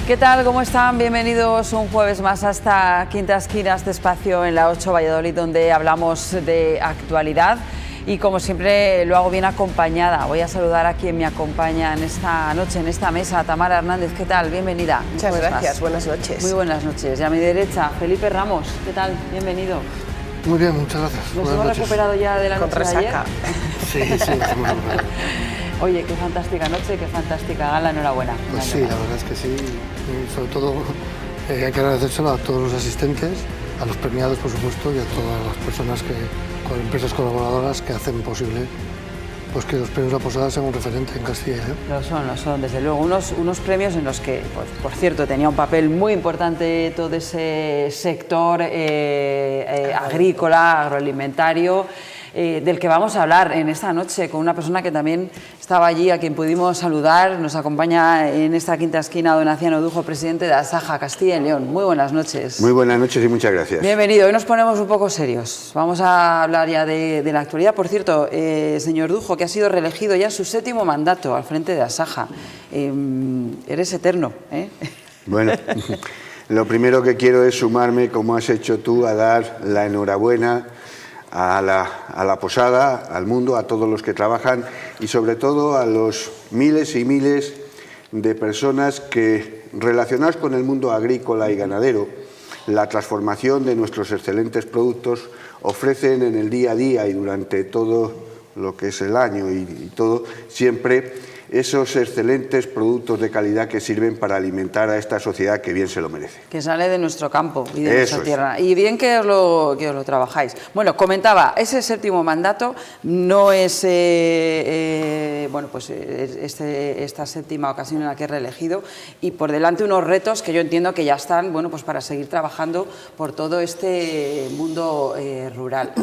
¿Qué tal? ¿Cómo están? Bienvenidos un jueves más a esta quinta esquina, este espacio en la 8 Valladolid, donde hablamos de actualidad. Y como siempre lo hago bien acompañada. Voy a saludar a quien me acompaña en esta noche, en esta mesa, Tamara Hernández. ¿Qué tal? Bienvenida. Muchas gracias, buenas noches. Muy buenas noches. Y a mi derecha, Felipe Ramos. ¿Qué tal? Bienvenido. Muy bien, muchas gracias. ¿Nos hemos recuperado ya de la noche de ayer? Sí, nos hemos recuperado. Oye, qué fantástica noche, qué fantástica gala, enhorabuena. Pues sí, la verdad es que sí. Y sobre todo hay que agradecérselo a todos los asistentes, a los premiados, por supuesto, y a todas las personas con empresas colaboradoras que hacen posible pues que los premios La Posada sean un referente en Castilla y León. Lo son, desde luego. Unos premios en los que, pues, por cierto, tenía un papel muy importante todo ese sector agrícola, agroalimentario, del que vamos a hablar en esta noche con una persona que también estaba allí, a quien pudimos saludar. Nos acompaña en esta quinta esquina don Aciano Dujo, presidente de Asaja Castilla y León. Muy buenas noches. Muy buenas noches y muchas gracias. Bienvenido. Hoy nos ponemos un poco serios. Vamos a hablar ya de la actualidad. Por cierto, señor Dujo, que ha sido reelegido ya su 7º mandato al frente de Asaja. Eres eterno, ¿eh? Bueno, lo primero que quiero es sumarme, como has hecho tú, a dar la enhorabuena a la Posada, al mundo, a todos los que trabajan y sobre todo a los miles y miles de personas que, relacionadas con el mundo agrícola y ganadero, la transformación de nuestros excelentes productos, ofrecen en el día a día y durante todo lo que es el año y todo, siempre esos excelentes productos de calidad que sirven para alimentar a esta sociedad que bien se lo merece. Que sale de nuestro campo y de nuestra tierra. Y bien que os lo trabajáis. Bueno, comentaba, ese 7º mandato no es bueno, pues esta 7ª ocasión en la que es reelegido, y por delante unos retos que yo entiendo que ya están, bueno, pues para seguir trabajando por todo este mundo rural.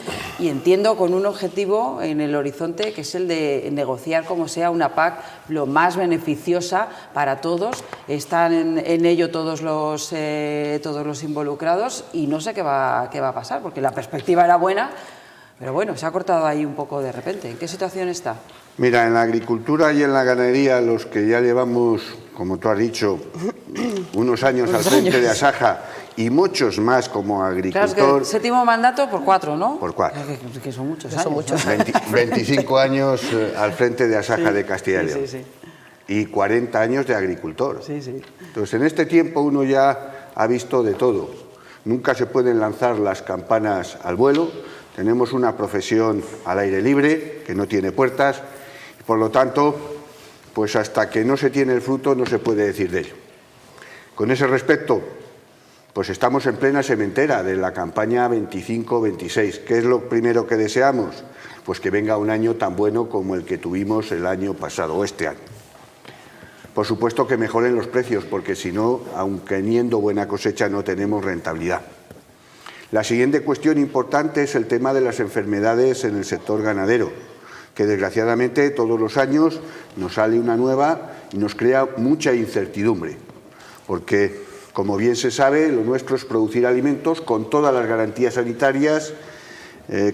Y entiendo con un objetivo en el horizonte, que es el de negociar como sea una PAC lo más beneficiosa para todos. Están en ello todos los involucrados y no sé qué va a pasar, porque la perspectiva era buena, pero bueno, se ha cortado ahí un poco de repente. ¿En qué situación está? Mira, en la agricultura y en la ganadería, los que ya llevamos, como tú has dicho, unos años al frente de Asaja y muchos más como agricultor... Claro, es que el 7º mandato por 4, ¿no? Por 4. Que son muchos años. Son muchos. 25 años al frente de Asaja de Castilla y León. Sí. Y 40 años de agricultor. Sí. Entonces, en este tiempo uno ya ha visto de todo. Nunca se pueden lanzar las campanas al vuelo. Tenemos una profesión al aire libre, que no tiene puertas, y por lo tanto, pues hasta que no se tiene el fruto no se puede decir de ello. Con ese respecto, pues estamos en plena sementera de la campaña 25-26. ¿Qué es lo primero que deseamos? Pues que venga un año tan bueno como el que tuvimos el año pasado, o este año. Por supuesto que mejoren los precios, porque si no, aunque teniendo buena cosecha, no tenemos rentabilidad. La siguiente cuestión importante es el tema de las enfermedades en el sector ganadero, que desgraciadamente todos los años nos sale una nueva y nos crea mucha incertidumbre, porque, como bien se sabe, lo nuestro es producir alimentos con todas las garantías sanitarias,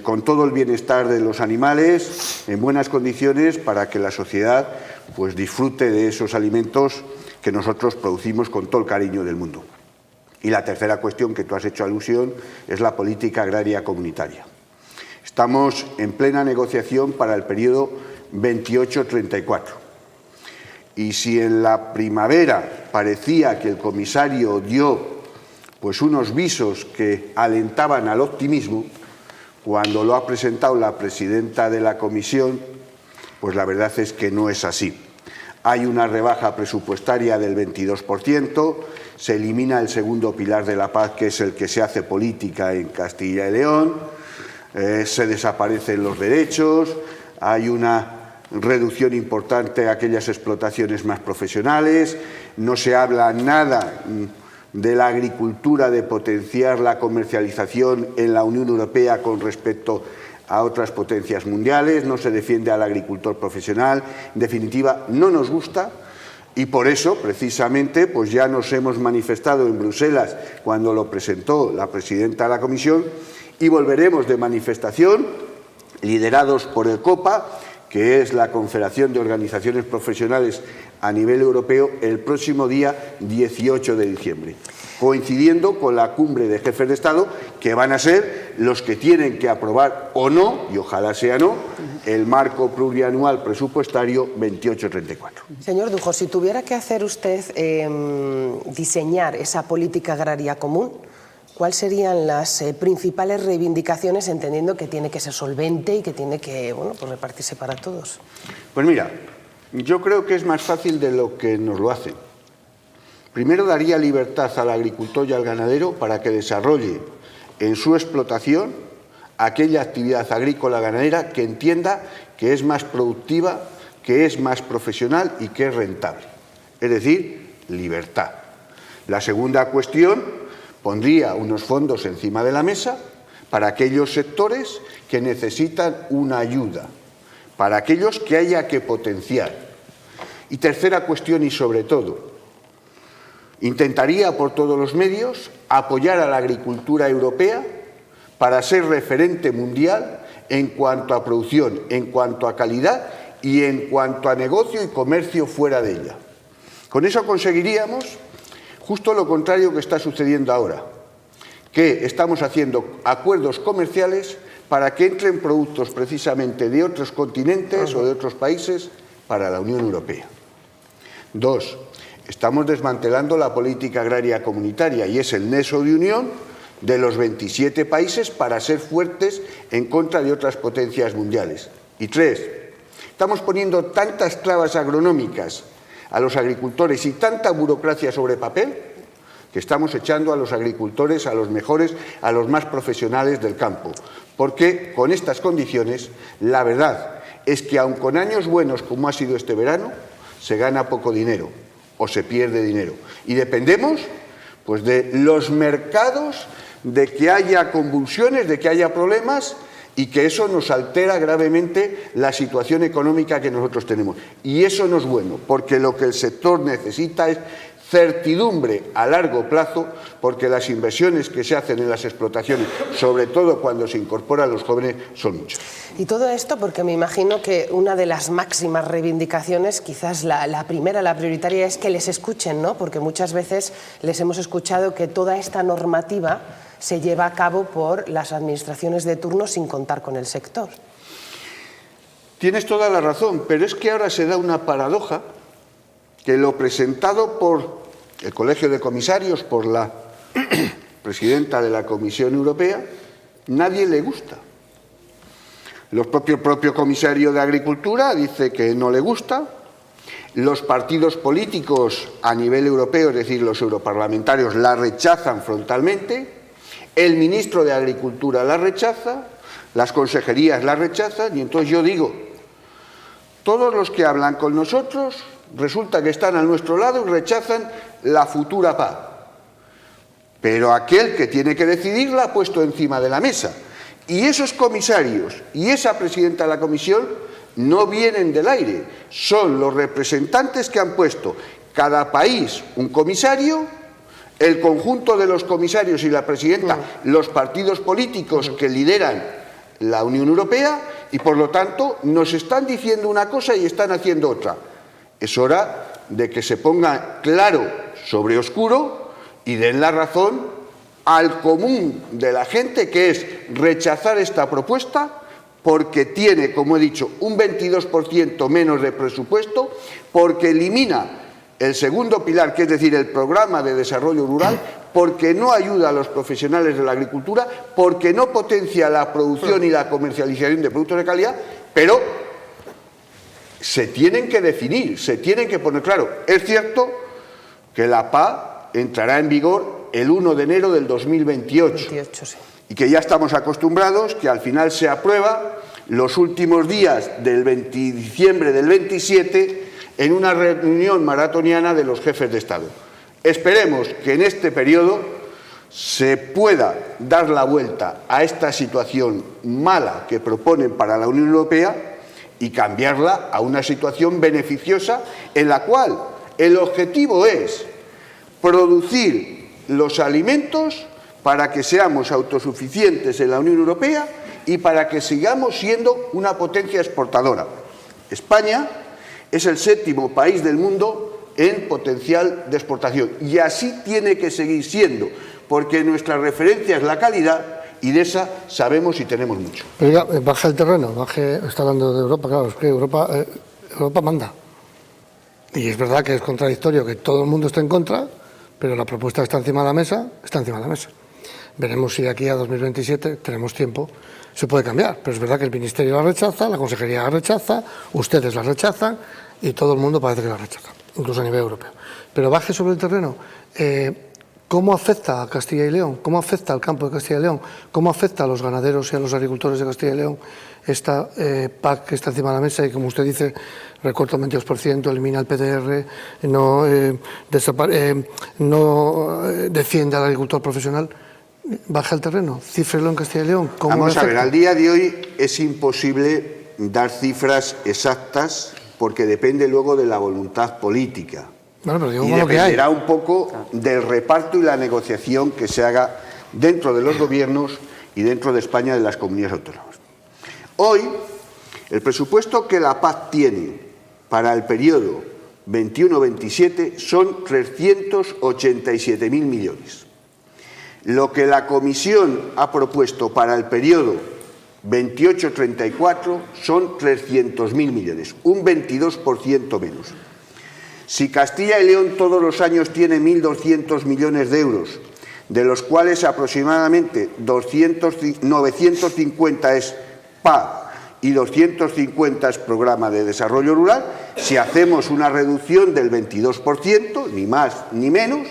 con todo el bienestar de los animales, en buenas condiciones para que la sociedad pues disfrute de esos alimentos que nosotros producimos con todo el cariño del mundo. Y la tercera cuestión que tú has hecho alusión es la política agraria comunitaria. Estamos en plena negociación para el periodo 28-34. Y si en la primavera parecía que el comisario dio pues unos visos que alentaban al optimismo, cuando lo ha presentado la presidenta de la comisión, pues la verdad es que no es así. Hay una rebaja presupuestaria del 22%, se elimina el segundo pilar de la paz, que es el que se hace política en Castilla y León, se desaparecen los derechos, hay una reducción importante a aquellas explotaciones más profesionales, no se habla nada de la agricultura, de potenciar la comercialización en la Unión Europea con respecto a otras potencias mundiales, no se defiende al agricultor profesional, en definitiva, no nos gusta. Y por eso, precisamente, pues ya nos hemos manifestado en Bruselas cuando lo presentó la presidenta de la Comisión y volveremos de manifestación, liderados por el COPA, que es la Confederación de Organizaciones Profesionales a nivel europeo, el próximo día 18 de diciembre, coincidiendo con la cumbre de jefes de Estado, que van a ser los que tienen que aprobar o no, y ojalá sea no, el marco plurianual presupuestario 28-34. Señor Dujo, si tuviera que hacer usted diseñar esa política agraria común, ¿cuáles serían las principales reivindicaciones, entendiendo que tiene que ser solvente y que tiene que, bueno, pues repartirse para todos? Pues mira, yo creo que es más fácil de lo que nos lo hacen. Primero, daría libertad al agricultor y al ganadero para que desarrolle en su explotación aquella actividad agrícola ganadera que entienda que es más productiva, que es más profesional y que es rentable. Es decir, libertad. La segunda cuestión, pondría unos fondos encima de la mesa para aquellos sectores que necesitan una ayuda, para aquellos que haya que potenciar. Y tercera cuestión, y sobre todo, intentaría por todos los medios apoyar a la agricultura europea para ser referente mundial en cuanto a producción, en cuanto a calidad y en cuanto a negocio y comercio fuera de ella. Con eso conseguiríamos justo lo contrario que está sucediendo ahora, que estamos haciendo acuerdos comerciales para que entren productos precisamente de otros continentes o de otros países para la Unión Europea. 2. Estamos desmantelando la política agraria comunitaria y es el nexo de unión de los 27 países para ser fuertes en contra de otras potencias mundiales. Y 3. Estamos poniendo tantas trabas agronómicas a los agricultores y tanta burocracia sobre papel que estamos echando a los agricultores, a los mejores, a los más profesionales del campo. Porque con estas condiciones, la verdad es que aun con años buenos como ha sido este verano, se gana poco dinero o se pierde dinero. Y dependemos pues, de los mercados, de que haya convulsiones, de que haya problemas y que eso nos altera gravemente la situación económica que nosotros tenemos. Y eso no es bueno, porque lo que el sector necesita es certidumbre a largo plazo, porque las inversiones que se hacen en las explotaciones, sobre todo cuando se incorporan los jóvenes, son muchas. Y todo esto porque me imagino que una de las máximas reivindicaciones, quizás la primera, la prioritaria, es que les escuchen, ¿no? Porque muchas veces les hemos escuchado que toda esta normativa se lleva a cabo por las administraciones de turno sin contar con el sector. Tienes toda la razón, pero es que ahora se da una paradoja que lo presentado por el Colegio de Comisarios, por la presidenta de la Comisión Europea, nadie le gusta. El propio comisario de Agricultura dice que no le gusta. Los partidos políticos a nivel europeo, es decir, los europarlamentarios, la rechazan frontalmente. El ministro de Agricultura la rechaza, las consejerías la rechazan, y entonces yo digo, todos los que hablan con nosotros resulta que están a nuestro lado y rechazan la futura PAC. Pero aquel que tiene que decidir la ha puesto encima de la mesa. Y esos comisarios y esa presidenta de la comisión no vienen del aire, son los representantes que han puesto cada país un comisario, el conjunto de los comisarios y la presidenta, los partidos políticos que lideran la Unión Europea, y por lo tanto nos están diciendo una cosa y están haciendo otra. Es hora de que se ponga claro sobre oscuro y den la razón al común de la gente, que es rechazar esta propuesta porque tiene, como he dicho, un 22% menos de presupuesto, porque elimina el segundo pilar, que es decir, el programa de desarrollo rural, porque no ayuda a los profesionales de la agricultura, porque no potencia la producción y la comercialización de productos de calidad, pero se tienen que definir, se tienen que poner claro. Es cierto que la PAC entrará en vigor el 1 de enero del 2028 sí. Y que ya estamos acostumbrados que al final se aprueba los últimos días del 20 de diciembre del 27 en una reunión maratoniana de los jefes de Estado. Esperemos que en este periodo se pueda dar la vuelta a esta situación mala que proponen para la Unión Europea y cambiarla a una situación beneficiosa en la cual el objetivo es producir los alimentos para que seamos autosuficientes en la Unión Europea y para que sigamos siendo una potencia exportadora. España es el 7º país del mundo en potencial de exportación y así tiene que seguir siendo, porque nuestra referencia es la calidad y de esa sabemos y tenemos mucho. Pero ya, baja el terreno, está hablando de Europa, claro, es que Europa manda. Y es verdad que es contradictorio que todo el mundo esté en contra, pero la propuesta que está encima de la mesa, está encima de la mesa. Veremos si de aquí a 2027 tenemos tiempo, se puede cambiar, pero es verdad que el Ministerio la rechaza, la Consejería la rechaza, ustedes la rechazan y todo el mundo parece que la rechaza, incluso a nivel europeo. Pero baje sobre el terreno. ¿Cómo afecta a Castilla y León? ¿Cómo afecta al campo de Castilla y León? ¿Cómo afecta a los ganaderos y a los agricultores de Castilla y León esta PAC que está encima de la mesa y, como usted dice, recorta un 22%, elimina el PDR, no defiende al agricultor profesional? ¿Baja el terreno? ¿Cífrelo en Castilla y León? Vamos a ver, al día de hoy es imposible dar cifras exactas porque depende luego de la voluntad política. Bueno, pero digo, y dependerá un poco del reparto y la negociación que se haga dentro de los gobiernos y dentro de España de las comunidades autónomas. Hoy, el presupuesto que la PAC tiene para el periodo 21-27 son 387.000 millones. Lo que la Comisión ha propuesto para el periodo 28-34 son 300.000 millones, un 22% menos. Si Castilla y León todos los años tiene 1.200 millones de euros, de los cuales aproximadamente 950 es PA y 250 es Programa de Desarrollo Rural, si hacemos una reducción del 22%, ni más ni menos,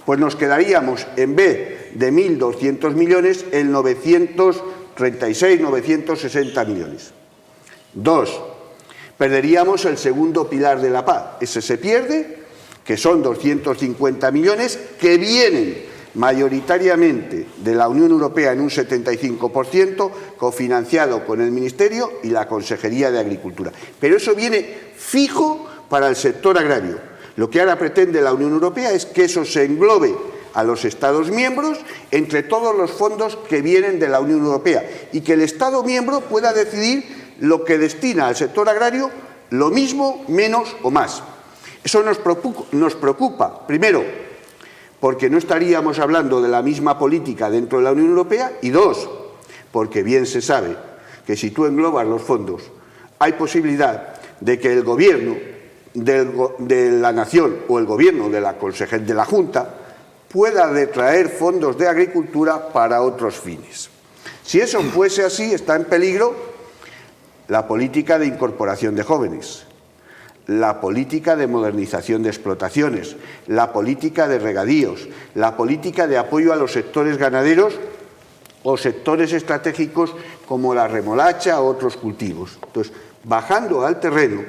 pues nos quedaríamos, en vez de 1.200 millones, en 936, 960 millones. 2. Perderíamos el segundo pilar de la PAC. Ese se pierde, que son 250 millones, que vienen mayoritariamente de la Unión Europea en un 75%, cofinanciado con el Ministerio y la Consejería de Agricultura. Pero eso viene fijo para el sector agrario. Lo que ahora pretende la Unión Europea es que eso se englobe a los Estados miembros entre todos los fondos que vienen de la Unión Europea y que el Estado miembro pueda decidir lo que destina al sector agrario, lo mismo, menos o más. Eso nos preocupa, primero, porque no estaríamos hablando de la misma política dentro de la Unión Europea, y 2, porque bien se sabe que si tú englobas los fondos, hay posibilidad de que el gobierno de la nación o el gobierno de la Junta pueda detraer fondos de agricultura para otros fines. Si eso fuese así, está en peligro la política de incorporación de jóvenes, la política de modernización de explotaciones, la política de regadíos, la política de apoyo a los sectores ganaderos o sectores estratégicos como la remolacha o otros cultivos. Entonces, bajando al terreno,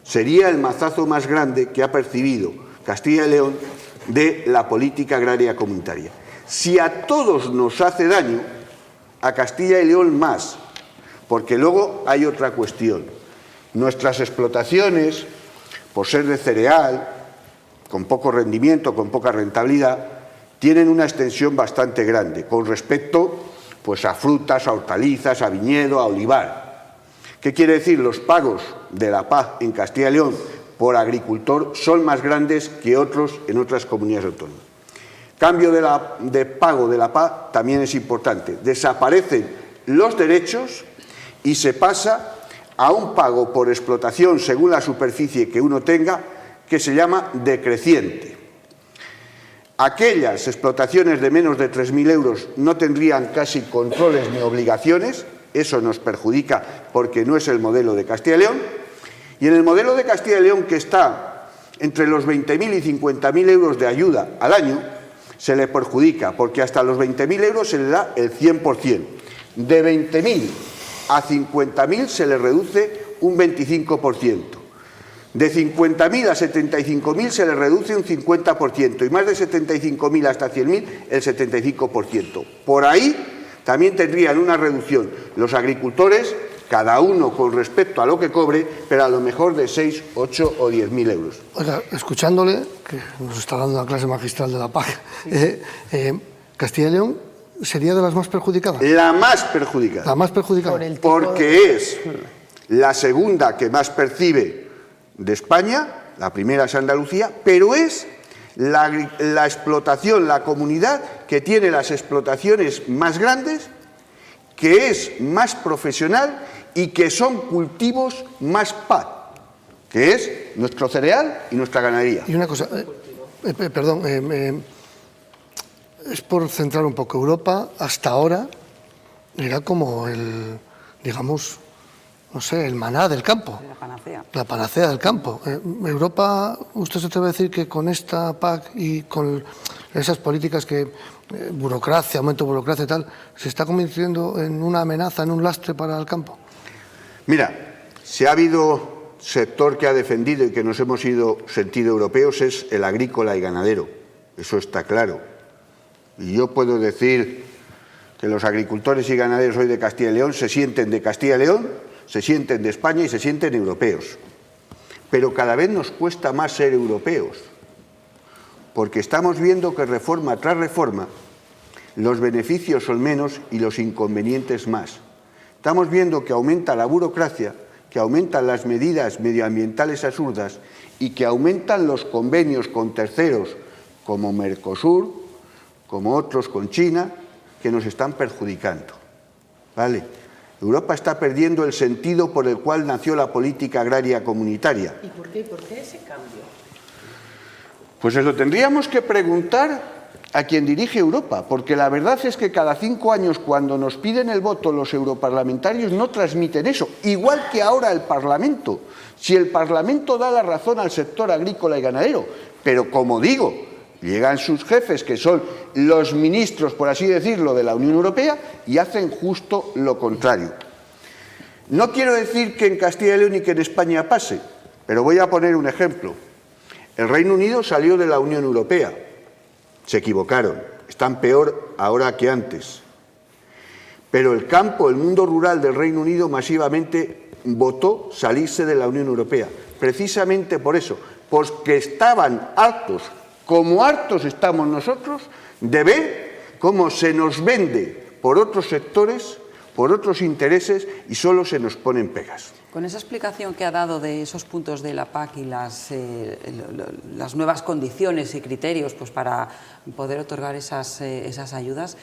sería el mazazo más grande que ha percibido Castilla y León de la política agraria comunitaria. Si a todos nos hace daño, a Castilla y León más, porque luego hay otra cuestión. Nuestras explotaciones, por ser de cereal, con poco rendimiento, con poca rentabilidad, tienen una extensión bastante grande con respecto pues, a frutas, a hortalizas, a viñedo, a olivar. ¿Qué quiere decir? Los pagos de la PAC en Castilla y León por agricultor son más grandes que otros en otras comunidades autónomas. Cambio de pago de la PAC también es importante. Desaparecen los derechos y se pasa a un pago por explotación según la superficie que uno tenga, que se llama decreciente. Aquellas explotaciones de menos de 3.000 euros no tendrían casi controles ni obligaciones, eso nos perjudica porque no es el modelo de Castilla y León, y en el modelo de Castilla y León, que está entre los 20.000 y 50.000 euros de ayuda al año, se le perjudica porque hasta los 20.000 euros se le da el 100%. De 20.000 a 50.000 se le reduce un 25%. De 50.000 a 75.000 se le reduce un 50% y más de 75.000 hasta 100.000 el 75%. Por ahí también tendrían una reducción los agricultores, cada uno con respecto a lo que cobre, pero a lo mejor de 6, 8 o 10.000 euros. Oiga, escuchándole, que nos está dando una clase magistral de la PAC, Castilla y León ¿sería de las más perjudicadas? La más perjudicada. La más perjudicada. Porque es la segunda que más percibe de España, la primera es Andalucía, pero es la explotación, la comunidad que tiene las explotaciones más grandes, que es más profesional y que son cultivos más PAC, que es nuestro cereal y nuestra ganadería. Y una cosa, perdón, es por centrar un poco. Europa hasta ahora era como el, digamos, no sé, el maná del campo. La panacea. La panacea del campo. Europa, ¿usted se atreve a decir que con esta PAC y con esas políticas que burocracia, aumento de burocracia y tal, se está convirtiendo en una amenaza, en un lastre para el campo? Mira, si ha habido sector que ha defendido y que nos hemos sentido europeos es el agrícola y ganadero. Eso está claro. Y yo puedo decir que los agricultores y ganaderos hoy de Castilla y León se sienten de Castilla y León, se sienten de España y se sienten europeos. Pero cada vez nos cuesta más ser europeos, porque estamos viendo que reforma tras reforma los beneficios son menos y los inconvenientes más. Estamos viendo que aumenta la burocracia, que aumentan las medidas medioambientales absurdas y que aumentan los convenios con terceros como Mercosur, como otros con China, que nos están perjudicando. ¿Vale? Europa está perdiendo el sentido por el cual nació la política agraria comunitaria. ¿Y por qué? ¿Por qué ese cambio? Pues se lo tendríamos que preguntar a quien dirige Europa, porque la verdad es que cada 5 años, cuando nos piden el voto los europarlamentarios, no transmiten eso, igual que ahora el Parlamento. Si el Parlamento da la razón al sector agrícola y ganadero, pero como digo, llegan sus jefes, que son los ministros, por así decirlo, de la Unión Europea, y hacen justo lo contrario. No quiero decir que en Castilla y León y que en España pase, pero voy a poner un ejemplo. El Reino Unido salió de la Unión Europea. Se equivocaron. Están peor ahora que antes. Pero el campo, el mundo rural del Reino Unido masivamente votó salirse de la Unión Europea. Precisamente por eso, porque estaban hartos, como hartos estamos nosotros, de ver cómo se nos vende por otros sectores, por otros intereses y solo se nos ponen pegas. Con esa explicación que ha dado de esos puntos de la PAC y las nuevas condiciones y criterios pues, para poder otorgar esas ayudas,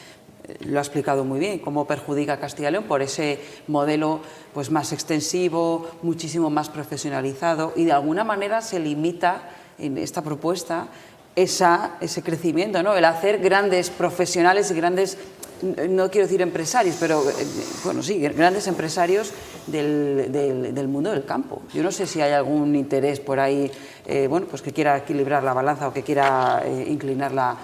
lo ha explicado muy bien, cómo perjudica a Castilla y León por ese modelo pues, más extensivo, muchísimo más profesionalizado y de alguna manera se limita en esta propuesta ese crecimiento, ¿no? El hacer grandes profesionales y grandes, no quiero decir empresarios, pero bueno, sí, grandes empresarios del mundo del campo. Yo no sé si hay algún interés por ahí, bueno, pues que quiera equilibrar la balanza o que quiera inclinarla,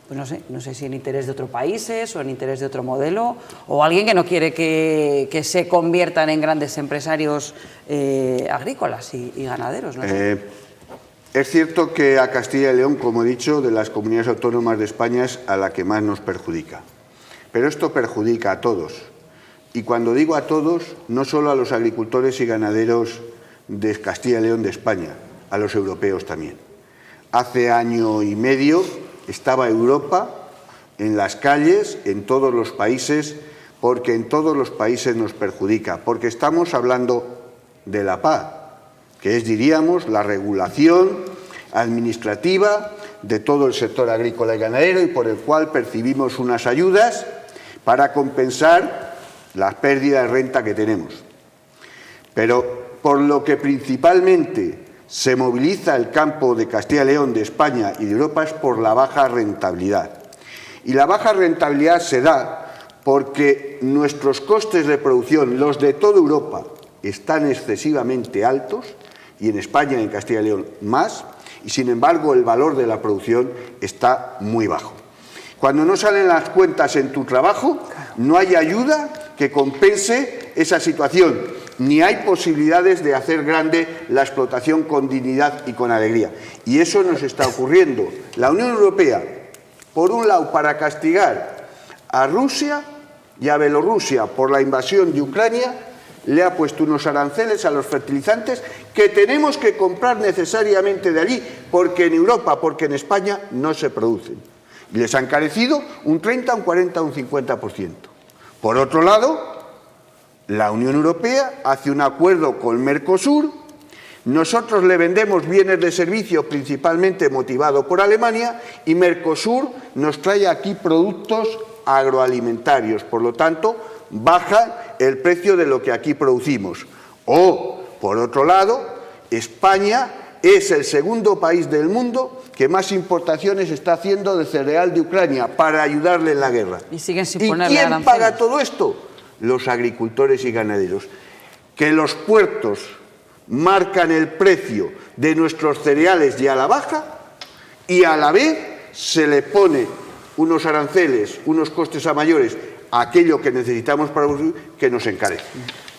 pues no sé si en interés de otros países o en interés de otro modelo, o alguien que no quiere que se conviertan en grandes empresarios agrícolas y ganaderos, ¿no? Es cierto que a Castilla y León, como he dicho, de las comunidades autónomas de España es a la que más nos perjudica. Pero esto perjudica a todos. Y cuando digo a todos, no solo a los agricultores y ganaderos de Castilla y León de España, a los europeos también. Hace año y medio estaba Europa en las calles, en todos los países, porque en todos los países nos perjudica, porque estamos hablando de la PAC, que es, diríamos, la regulación administrativa de todo el sector agrícola y ganadero y por el cual percibimos unas ayudas para compensar la pérdida de renta que tenemos. Pero por lo que principalmente se moviliza el campo de Castilla y León, de España y de Europa es por la baja rentabilidad. Y la baja rentabilidad se da porque nuestros costes de producción, los de toda Europa, están excesivamente altos, y en España y en Castilla y León más, y sin embargo el valor de la producción está muy bajo. Cuando no salen las cuentas en tu trabajo, no hay ayuda que compense esa situación, ni hay posibilidades de hacer grande la explotación con dignidad y con alegría. Y eso nos está ocurriendo. La Unión Europea, por un lado, para castigar a Rusia y a Bielorrusia por la invasión de Ucrania, le ha puesto unos aranceles a los fertilizantes que tenemos que comprar necesariamente de allí, porque en Europa, porque en España no se producen. Y les ha encarecido un 30, un 40, un 50%. Por otro lado, La Unión Europea hace un acuerdo con Mercosur, nosotros le vendemos bienes de servicio principalmente motivado por Alemania y Mercosur nos trae aquí productos agroalimentarios, por lo tanto baja el precio de lo que aquí producimos. O, por otro lado, España es el segundo país del mundo que más importaciones está haciendo de cereal de Ucrania para ayudarle en la guerra. Y siguen sin ¿Y ponerle quién aranceles? paga todo esto? Los agricultores y ganaderos. Que los puertos marcan el precio de nuestros cereales y a la baja y a la vez se le pone unos aranceles, unos costes a mayores a aquello que necesitamos para producir que nos encarece.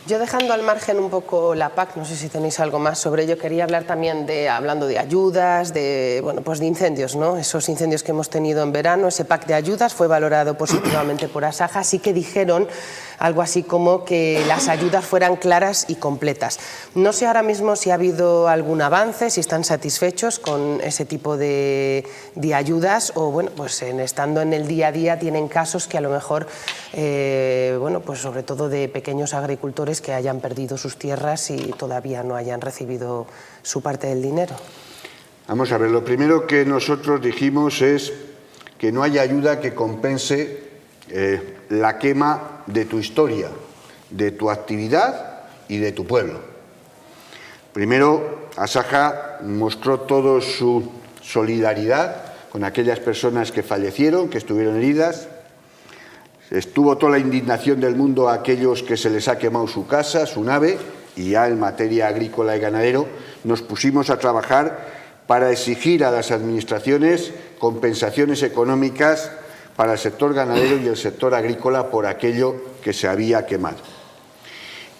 Yo dejando al margen un poco la PAC, no sé si tenéis algo más sobre ello, quería hablar también hablando de ayudas, bueno, pues de incendios, ¿no? Esos incendios que hemos tenido en verano, ese pack de ayudas fue valorado positivamente por Asaja, sí que dijeron algo así como que las ayudas fueran claras y completas. No sé ahora mismo si ha habido algún avance, si están satisfechos con ese tipo de ayudas o, bueno, pues estando en el día a día tienen casos que a lo mejor, bueno, pues sobre todo de pequeños agricultores que hayan perdido sus tierras y todavía no hayan recibido su parte del dinero. Vamos a ver, lo primero que nosotros dijimos es que no haya ayuda que compense la quema de tu historia, de tu actividad y de tu pueblo. Primero, Asaja mostró toda su solidaridad con aquellas personas que fallecieron, que estuvieron heridas. Estuvo toda la indignación del mundo a aquellos que se les ha quemado su casa, su nave, y ya en materia agrícola y ganadero nos pusimos a trabajar para exigir a las administraciones compensaciones económicas para el sector ganadero y el sector agrícola por aquello que se había quemado.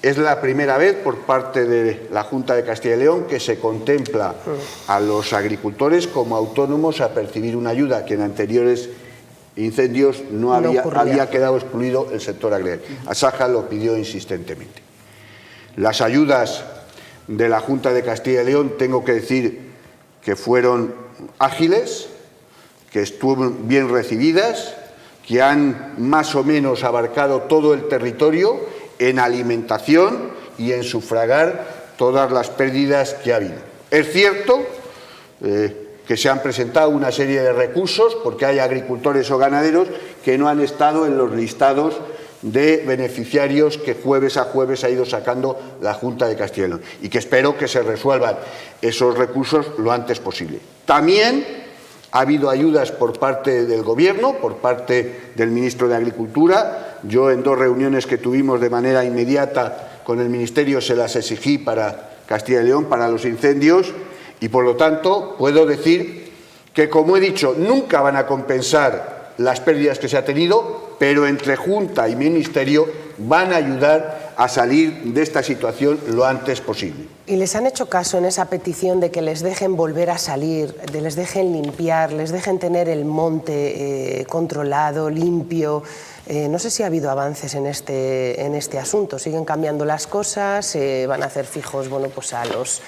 Es la primera vez por parte de la Junta de Castilla y León que se contempla a los agricultores como autónomos a percibir una ayuda que en anteriores incendios no había quedado excluido el sector agrario. Asaja lo pidió insistentemente. Las ayudas de la Junta de Castilla y León, tengo que decir que fueron ágiles, que estuvieron bien recibidas, que han más o menos abarcado todo el territorio en alimentación y en sufragar todas las pérdidas que ha habido. Es cierto que se han presentado una serie de recursos porque hay agricultores o ganaderos que no han estado en los listados de beneficiarios que jueves a jueves ha ido sacando la Junta de Castilla y León y que espero que se resuelvan esos recursos lo antes posible. También ha habido ayudas por parte del Gobierno, por parte del Ministro de Agricultura. Yo en 2 reuniones que tuvimos de manera inmediata con el Ministerio se las exigí para Castilla y León, para los incendios, y por lo tanto puedo decir que, como he dicho, nunca van a compensar las pérdidas que se ha tenido, pero entre Junta y Ministerio van a ayudar a salir de esta situación lo antes posible. ¿Y les han hecho caso en esa petición de que les dejen volver a salir, de les dejen limpiar, les dejen tener el monte controlado, limpio? No sé si ha habido avances en este asunto. ¿Siguen cambiando las cosas? ¿Van a hacer fijos, bueno, pues a los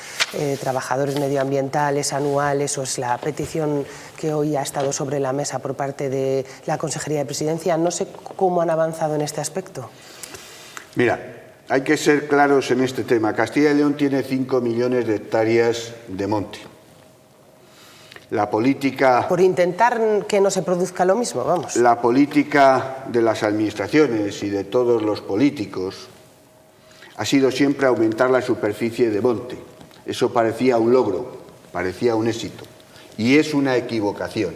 trabajadores medioambientales anuales? ¿O es la petición que hoy ha estado sobre la mesa por parte de la Consejería de Presidencia? No sé cómo han avanzado en este aspecto. Mira, hay que ser claros en este tema. Castilla y León tiene 5 millones de hectáreas de monte. La política... Por intentar que no se produzca lo mismo, vamos. La política de las administraciones y de todos los políticos ha sido siempre aumentar la superficie de monte. Eso parecía un logro, parecía un éxito. Y es una equivocación.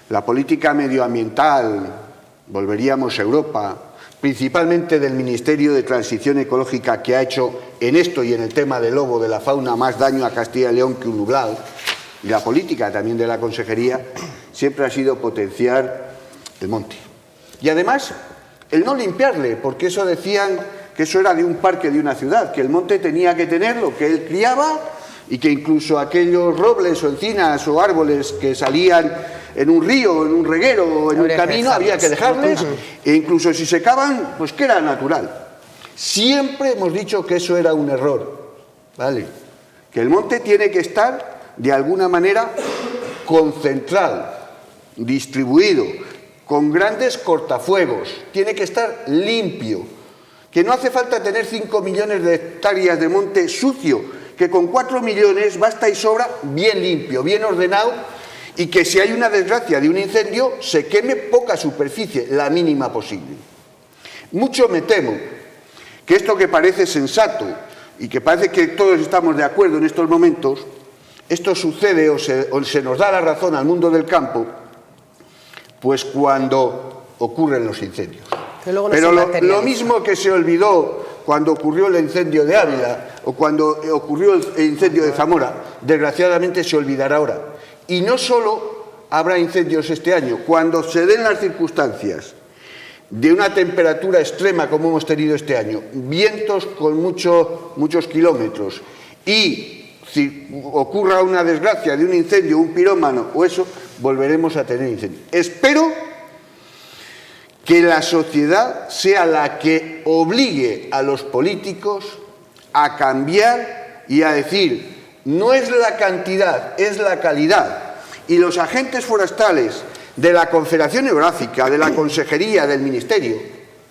La política medioambiental, volveríamos a Europa, principalmente del Ministerio de Transición Ecológica, que ha hecho en esto y en el tema del lobo, de la fauna, más daño a Castilla y León que un nublado, y la política también de la Consejería, siempre ha sido potenciar el monte. Y además, el no limpiarle, porque eso decían que eso era de un parque de una ciudad, que el monte tenía que tener lo que él criaba y que incluso aquellos robles o encinas o árboles que salían en un río, en un reguero o en un camino, había que dejarles, e incluso si secaban, pues que era natural. Siempre hemos dicho que eso era un error, ¿vale? Que el monte tiene que estar de alguna manera concentrado, distribuido, con grandes cortafuegos, tiene que estar limpio. que no hace falta tener 5 millones de hectáreas de monte sucio, que con 4 millones basta y sobra bien limpio, bien ordenado, y que si hay una desgracia de un incendio se queme poca superficie, la mínima posible. Mucho me temo que esto que parece sensato y que parece que todos estamos de acuerdo en estos momentos, esto sucede o se nos da la razón al mundo del campo, pues cuando ocurren los incendios. Pero lo mismo que se olvidó cuando ocurrió el incendio de Ávila o cuando ocurrió el incendio de Zamora, desgraciadamente se olvidará ahora. Y no solo habrá incendios este año, cuando se den las circunstancias de una temperatura extrema como hemos tenido este año, vientos con muchos kilómetros y si ocurra una desgracia de un incendio, un pirómano o eso, volveremos a tener incendios. Espero que la sociedad sea la que obligue a los políticos a cambiar y a decir, no es la cantidad, es la calidad. Y los agentes forestales de la Confederación Hidrográfica, de la Consejería, del Ministerio,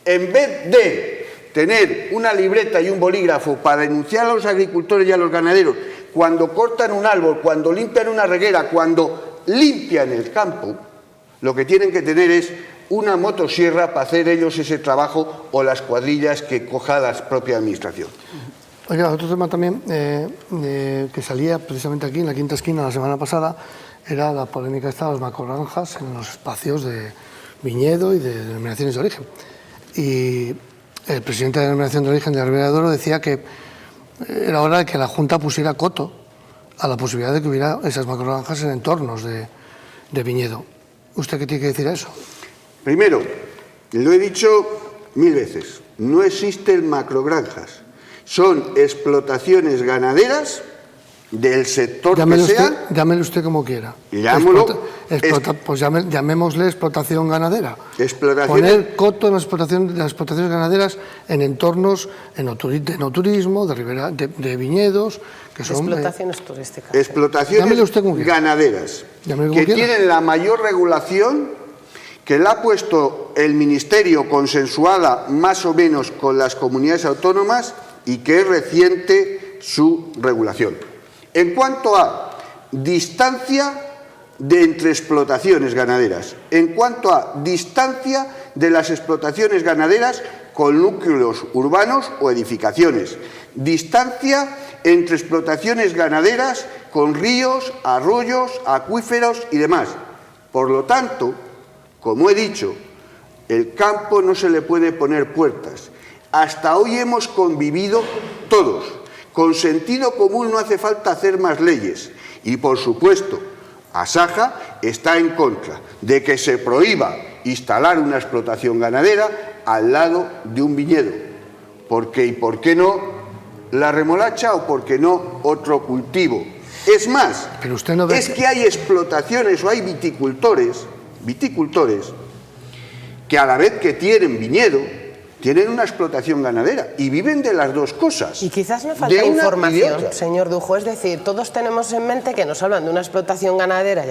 en vez de tener una libreta y un bolígrafo para denunciar a los agricultores y a los ganaderos cuando cortan un árbol, cuando limpian una reguera, cuando limpian el campo, lo que tienen que tener es una motosierra para hacer ellos ese trabajo o las cuadrillas que coja la propia administración. Oiga, otro tema también que salía precisamente aquí en la Quinta Esquina la semana pasada era la polémica esta de las macrogranjas en los espacios de viñedo y de denominaciones de origen. Y el presidente de la denominación de origen de la Ribera del Duero decía que era hora de que la Junta pusiera coto a la posibilidad de que hubiera esas macrogranjas en entornos de viñedo. ¿Usted qué tiene que decir a eso? Primero, lo he dicho 1000 veces, no existen macrogranjas. Son explotaciones ganaderas del sector que sea. Llámele usted como quiera. Pues llamémosle explotación ganadera. Poner coto en las explotaciones ganaderas en entornos de enoturismo, de viñedos, que son... Explotaciones turísticas. Explotaciones ganaderas, que tienen la mayor regulación, que la ha puesto el Ministerio consensuada más o menos con las comunidades autónomas y que es reciente su regulación. En cuanto a distancia entre explotaciones ganaderas, en cuanto a distancia de las explotaciones ganaderas con núcleos urbanos o edificaciones, distancia entre explotaciones ganaderas con ríos, arroyos, acuíferos y demás. Por lo tanto, como he dicho, el campo no se le puede poner puertas. Hasta hoy hemos convivido todos. Con sentido común no hace falta hacer más leyes. Y, por supuesto, Asaja está en contra de que se prohíba instalar una explotación ganadera al lado de un viñedo. ¿Y por qué no la remolacha o por qué no otro cultivo? Es más, pero usted no ve que hay explotaciones o hay viticultores que a la vez que tienen viñedo, tienen una explotación ganadera y viven de las dos cosas. Y quizás me falta información, señor Dujo. Es decir, todos tenemos en mente que nos hablan de una explotación ganadera,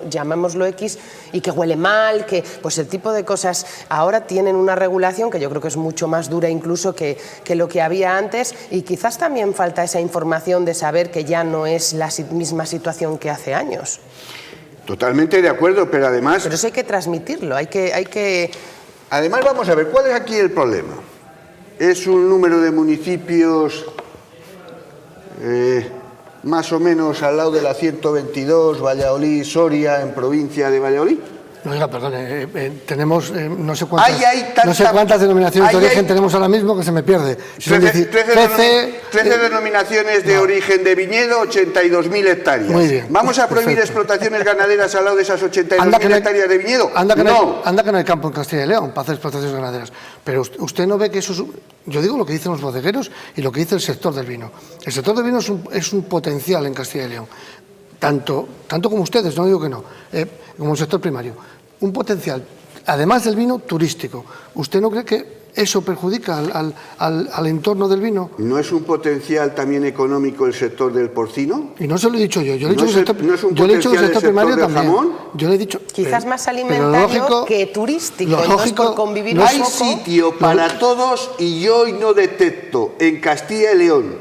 llamémoslo X, y que huele mal, que pues el tipo de cosas ahora tienen una regulación que yo creo que es mucho más dura incluso que lo que había antes, y quizás también falta esa información de saber que ya no es la misma situación que hace años. Totalmente de acuerdo, pero además... Pero eso hay que transmitirlo, hay que... Además, vamos a ver, ¿cuál es aquí el problema? ¿Es un número de municipios más o menos al lado de la 122, Valladolid, Soria, en provincia de Valladolid? No, oiga, perdón, tenemos no sé cuántas denominaciones de origen tenemos ahora mismo que se me pierde. 13 denominaciones de origen de viñedo, 82.000 hectáreas. Muy bien. ¿Vamos a prohibir explotaciones ganaderas al lado de esas 82.000 hectáreas de viñedo? Anda que no hay campo en Castilla y León para hacer explotaciones ganaderas. Pero usted no ve que eso es... Yo digo lo que dicen los bodegueros y lo que dice el sector del vino. El sector del vino es un potencial en Castilla y León. Tanto como ustedes, no digo que no, como el sector primario. Un potencial, además del vino, turístico. ¿Usted no cree que ¿eso perjudica al entorno del vino? ¿No es un potencial también económico el sector del porcino? Y no se lo he dicho yo, yo le he ¿No dicho es que el sector primario del también. jamón? Yo le he dicho, Quizás más pero alimentario que turístico, lo y no es lógico, por convivir Hay un poco. sitio para todos y yo hoy no detecto en Castilla y León,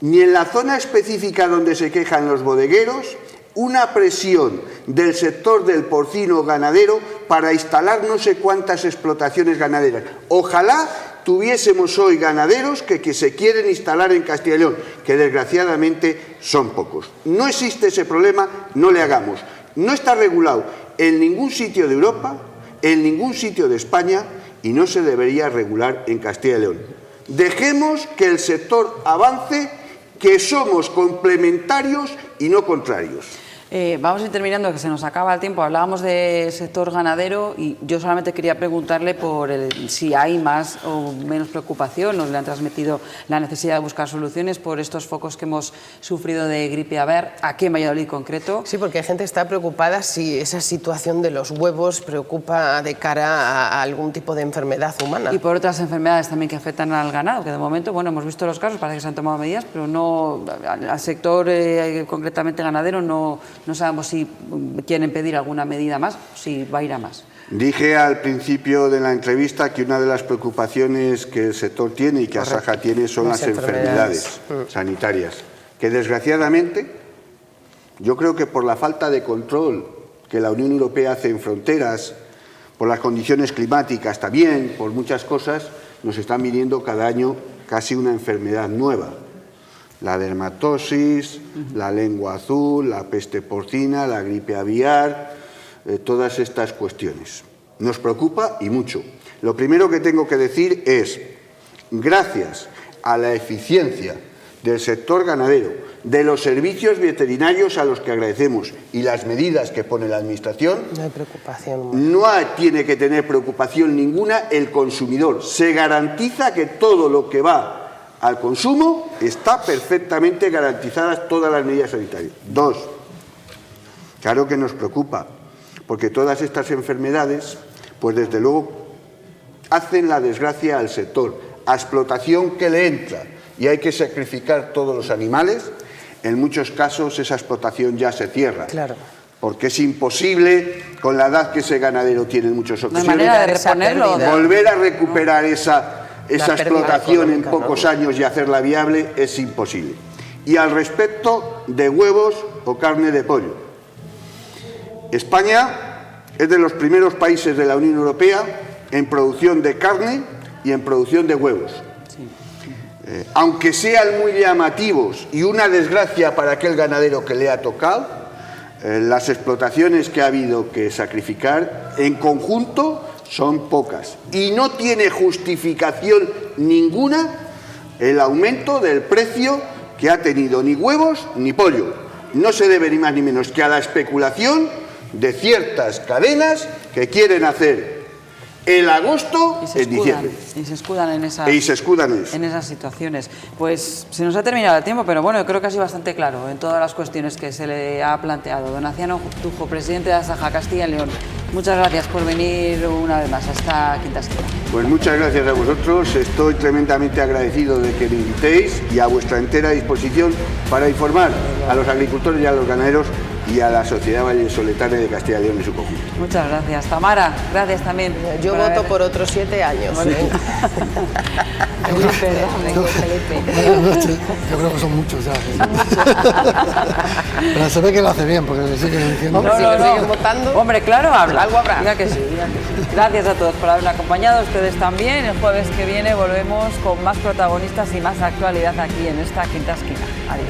ni en la zona específica donde se quejan los bodegueros, una presión del sector del porcino ganadero para instalar no sé cuántas explotaciones ganaderas. Ojalá tuviésemos hoy ganaderos que se quieren instalar en Castilla y León, que desgraciadamente son pocos. No existe ese problema, no le hagamos. No está regulado en ningún sitio de Europa, en ningún sitio de España, y no se debería regular en Castilla y León. Dejemos que el sector avance, que somos complementarios y no contrarios. Vamos a ir terminando, que se nos acaba el tiempo. Hablábamos del sector ganadero y yo solamente quería preguntarle por si hay más o menos preocupación, nos le han transmitido la necesidad de buscar soluciones por estos focos que hemos sufrido de gripe aviar, aquí en Valladolid concreto. Sí, porque hay gente que está preocupada si esa situación de los huevos preocupa de cara a algún tipo de enfermedad humana. Y por otras enfermedades también que afectan al ganado, que de momento, bueno, hemos visto los casos, parece que se han tomado medidas, pero no al sector concretamente ganadero no sabemos si quieren pedir alguna medida más, si va a ir a más. Dije al principio de la entrevista que una de las preocupaciones que el sector tiene y que Asaja tiene son las enfermedades sanitarias, que desgraciadamente yo creo que por la falta de control que la Unión Europea hace en fronteras, por las condiciones climáticas también, por muchas cosas, nos están viniendo cada año casi una enfermedad nueva. La dermatosis, la lengua azul, la peste porcina, la gripe aviar, todas estas cuestiones. Nos preocupa y mucho. Lo primero que tengo que decir es, gracias a la eficiencia del sector ganadero, de los servicios veterinarios a los que agradecemos y las medidas que pone la Administración, no hay preocupación. No tiene que tener preocupación ninguna el consumidor. Se garantiza que todo lo que va al consumo está perfectamente garantizadas todas las medidas sanitarias. 2, claro que nos preocupa, porque todas estas enfermedades, pues desde luego, hacen la desgracia al sector, a explotación que le entra, y hay que sacrificar todos los animales. En muchos casos esa explotación ya se cierra. Claro. Porque es imposible, con la edad que ese ganadero tiene en muchas ocasiones, no hay manera de reponerlo. Volver a recuperar esa explotación en pocos años y hacerla viable es imposible. Y al respecto de huevos o carne de pollo, España es de los primeros países de la Unión Europea en producción de carne y en producción de huevos. Aunque sean muy llamativos y una desgracia para aquel ganadero que le ha tocado, las explotaciones que ha habido que sacrificar en conjunto son pocas y no tiene justificación ninguna el aumento del precio que ha tenido ni huevos ni pollo. No se debe ni más ni menos que a la especulación de ciertas cadenas que quieren hacer el agosto en diciembre. Y se escudan en esas situaciones. Pues se nos ha terminado el tiempo, pero bueno, yo creo que ha sido bastante claro en todas las cuestiones que se le ha planteado. Don Aciano Tujo, presidente de Asaja Castilla y León, muchas gracias por venir una vez más a esta Quinta Esquina. Pues muchas gracias a vosotros, estoy tremendamente agradecido de que me invitéis y a vuestra entera disposición para informar a los agricultores y a los ganaderos y a la sociedad vallisoletana de Castilla y León en su conjunto. Muchas gracias. Tamara, gracias también. Yo voto por otros 7 años. Bueno. Yo creo que son muchos ya. Pero se ve que lo hace bien, porque le siguen diciendo. ¿Siguen votando? Hombre, claro, habla. Algo habrá. Diga que sí, diga que sí. Gracias a todos por haberme acompañado, ustedes también. El jueves que viene volvemos con más protagonistas y más actualidad aquí en esta Quinta Esquina. Adiós.